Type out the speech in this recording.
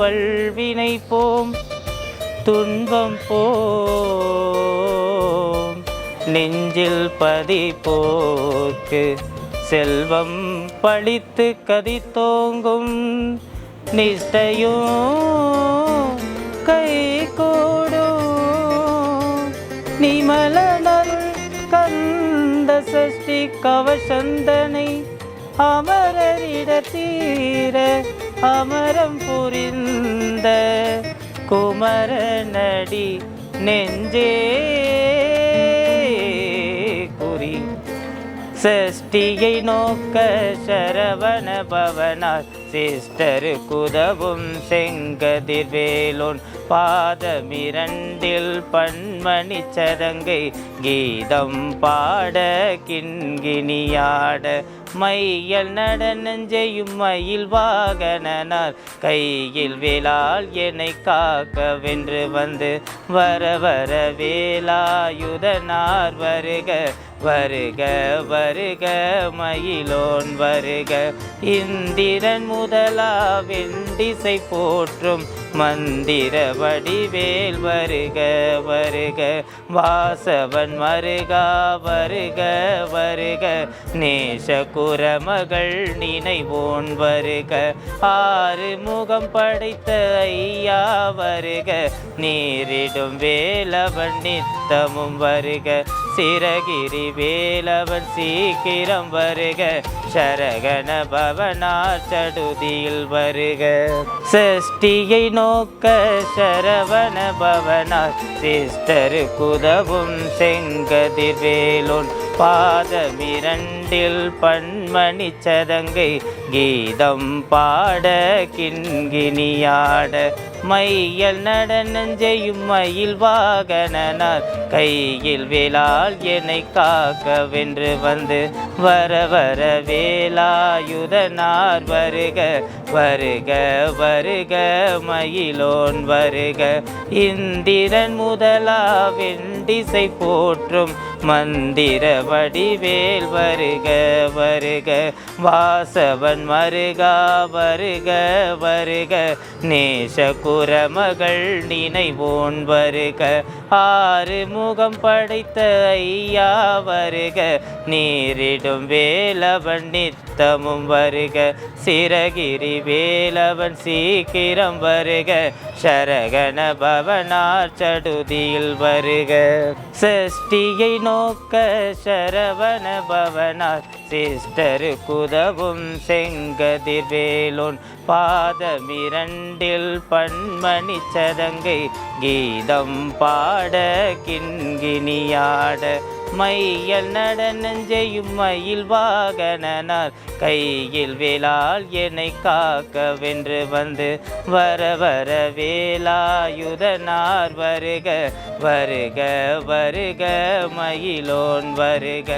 வல்வினை போம் துன்பம் போம் நெஞ்சில் பதிப்போர்க்கு செல்வம் பழித்து கதி தோங்கும் நிஷ்டையும் கை கூடும் நிமலனருள் கந்த சஷ்டி கவசந்தனை அமரரிட தீர அமரம் புரிந்த குமரனடி நெஞ்சே குறி சஷ்டியை நோக்க சரவண பவனார் சிஸ்டரு குதவும் செங்கதிர்வேலோன் பாதமிரண்டில் பன்மணி சதங்கை கீதம் பாட கிண்கிணியாட மையல் நடனஞ்செய்யும் மயில் வாகனனார் கையில் வேலால் என்னை காக்க வென்று வந்து வர வர வேலாயுதனார் வருக வருக வருக மயிலோன் வருக இந்திரன் முதலா வெண்டிசை போற்றும் மந்திர வடிவேல் வருக வருக வாசவன் மருகா வருக வருக நேச குரமகள் நினைவோன் வருக ஆறு முகம் படைத்த ஐயா வருக நீரிடும் வேலவன் நித்தமும் வருக சிறகிரி வேலவன் சீக்கிரம் வருக சரகண பவனார் சடுதியில் வருக சஷ்டியை நோக்க சரவண பவனார் சிஸ்டரு குதவும் செங்கதிர்வேலோன் பாதமிரண்டில் பன்மணி சதங்கை கீதம் பாட கிண்கிணியாட மையல் நடனஞ்செய்யும் மயில் வாகனனார் கையில் வேலால் என்னை காக்க வென்று வந்து வர வர வேலாயுதனார் வருக வருக வருக மயிலோன் வருக இந்திரன் முதலா வெண்டிசை போற்றும் மந்திர வடிவேல் வருக வருக வாசவன் மருகா வருக வருக நேச குரமகள் நினைவோன் வருக ஆறு முகம் படைத்த ஐயா வருக நீரிடும் வேலவன் நித்தமும் வருக சிறகிரி வேலவன் சீக்கிரம் வருக சரகண பவனார் சடுதியில் வருக சஷ்டியை நோக்க சரவண பவனார் சிஸ்டரு குதவும் செங்கதிர்வேலோன் பாதமிரண்டில் பன்மணி சதங்கை கீதம் பாட கிண்கிணியாட மையல் நடனஞ்செய்யும் மயில் வாகனனார் கையில் வேலால் என்னை காக்க வென்று வந்து வர வர வேலாயுதனார் வருக வருக வருக மயிலோன் வருக